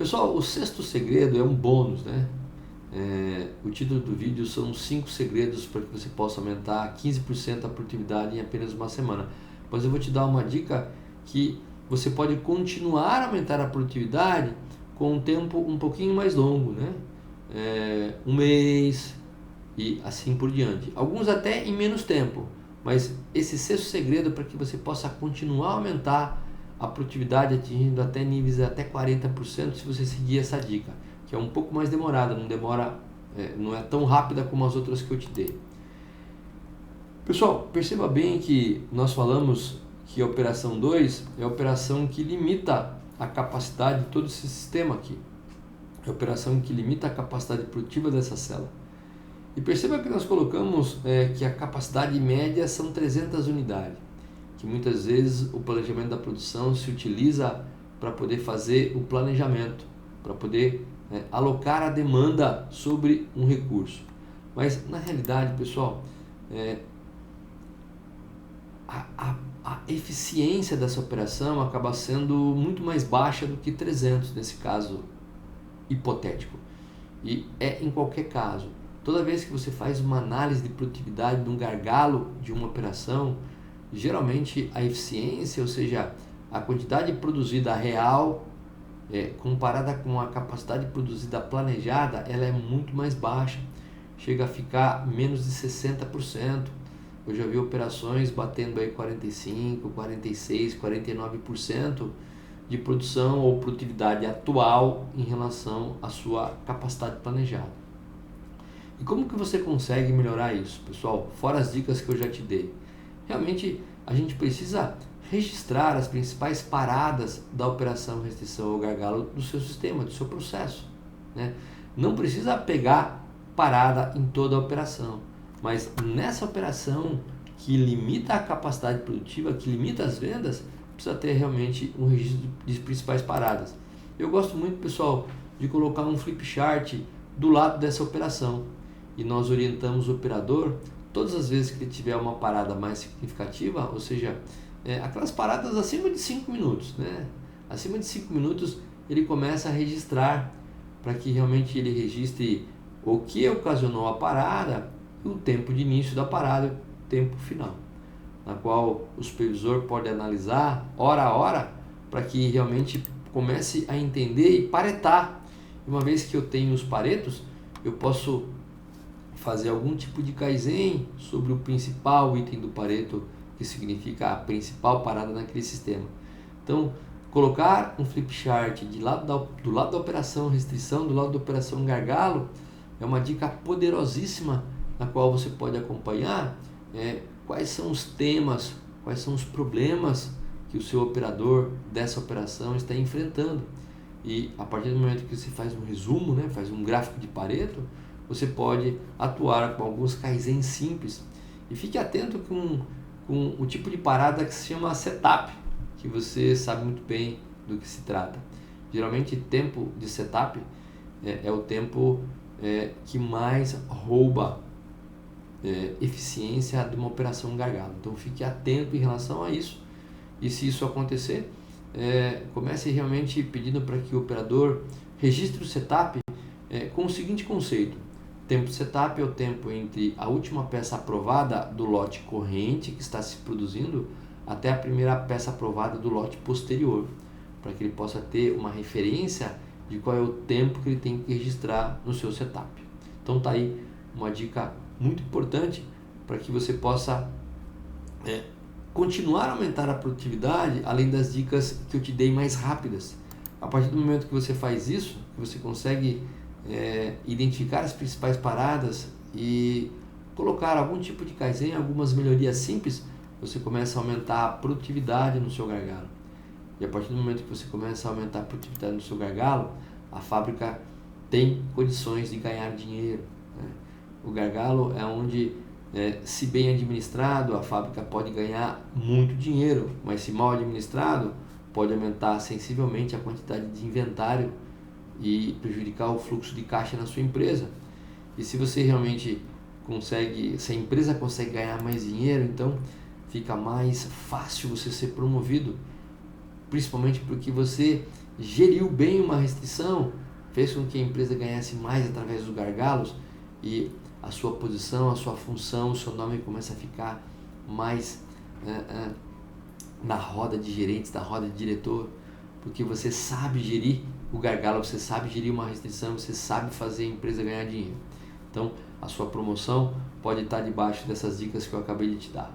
Pessoal, o sexto segredo é um bônus, né? O título do vídeo são 5 segredos para que você possa aumentar 15% a produtividade em apenas uma semana. Mas eu vou te dar uma dica que você pode continuar a aumentar a produtividade com um tempo um pouquinho mais longo, né? Um mês e assim por diante. Alguns até em menos tempo, mas esse sexto segredo é para que você possa continuar a aumentar a produtividade atingindo até níveis até 40% se você seguir essa dica, que é um pouco mais demorada, não é tão rápida como as outras que eu te dei. Pessoal, perceba bem que nós falamos que a operação 2 é a operação que limita a capacidade de todo esse sistema aqui. É a operação que limita a capacidade produtiva dessa célula. E perceba que nós colocamos que a capacidade média são 300 unidades, que muitas vezes o planejamento da produção se utiliza para poder fazer o planejamento, para poder alocar a demanda sobre um recurso. Mas na realidade, pessoal, a eficiência dessa operação acaba sendo muito mais baixa do que 300 nesse caso hipotético. E em qualquer caso. Toda vez que você faz uma análise de produtividade de um gargalo de uma operação, geralmente a eficiência, ou seja, a quantidade produzida real, comparada com a capacidade produzida planejada, ela é muito mais baixa. Chega a ficar menos de 60%. Eu já vi operações batendo aí 45%, 46%, 49% de produção ou produtividade atual em relação à sua capacidade planejada. E como que você consegue melhorar isso, pessoal? Fora as dicas que eu já te dei. Realmente a gente precisa registrar as principais paradas da operação restrição ou gargalo do seu sistema, do seu processo, né? Não precisa pegar parada em toda a operação, mas nessa operação que limita a capacidade produtiva, que limita as vendas, precisa ter realmente um registro de principais paradas. Eu gosto muito, pessoal, de colocar um flip chart do lado dessa operação. E nós orientamos o operador, todas as vezes que ele tiver uma parada mais significativa, ou seja, aquelas paradas acima de 5 minutos, né? Acima de 5 minutos ele começa a registrar, para que realmente ele registre o que ocasionou a parada, o tempo de início da parada, o tempo final, na qual o supervisor pode analisar hora a hora, para que realmente comece a entender e paretar. Uma vez que eu tenho os paretos, eu posso fazer algum tipo de Kaizen sobre o principal item do Pareto, que significa a principal parada naquele sistema. Então, colocar um flip chart do lado da operação restrição, do lado da operação gargalo, é uma dica poderosíssima na qual você pode acompanhar quais são os temas, quais são os problemas que o seu operador dessa operação está enfrentando. E a partir do momento que você faz um resumo, né, faz um gráfico de Pareto, você pode atuar com alguns Kaizen simples. E fique atento com o tipo de parada que se chama setup, que você sabe muito bem do que se trata. Geralmente, tempo de setup é o tempo que mais rouba eficiência de uma operação gargalo. Então, fique atento em relação a isso. E se isso acontecer, comece realmente pedindo para que o operador registre o setup com o seguinte conceito: tempo de setup é o tempo entre a última peça aprovada do lote corrente que está se produzindo até a primeira peça aprovada do lote posterior, para que ele possa ter uma referência de qual é o tempo que ele tem que registrar no seu setup. Então tá aí uma dica muito importante para que você possa continuar a aumentar a produtividade, além das dicas que eu te dei mais rápidas. A partir do momento que você faz isso, que você consegue identificar as principais paradas e colocar algum tipo de Kaizen, algumas melhorias simples, você começa a aumentar a produtividade no seu gargalo. E a partir do momento que você começa a aumentar a produtividade no seu gargalo, a fábrica tem condições de ganhar dinheiro, né? O gargalo é onde, se bem administrado, a fábrica pode ganhar muito dinheiro, mas se mal administrado, pode aumentar sensivelmente a quantidade de inventário e prejudicar o fluxo de caixa na sua empresa. E se você realmente se a empresa consegue ganhar mais dinheiro, então fica mais fácil você ser promovido, principalmente porque você geriu bem uma restrição, fez com que a empresa ganhasse mais através dos gargalos e a sua posição, a sua função, o seu nome começa a ficar mais na roda de gerentes, na roda de diretor, porque você sabe gerir o gargalo, você sabe gerir uma restrição, você sabe fazer a empresa ganhar dinheiro. Então, a sua promoção pode estar debaixo dessas dicas que eu acabei de te dar.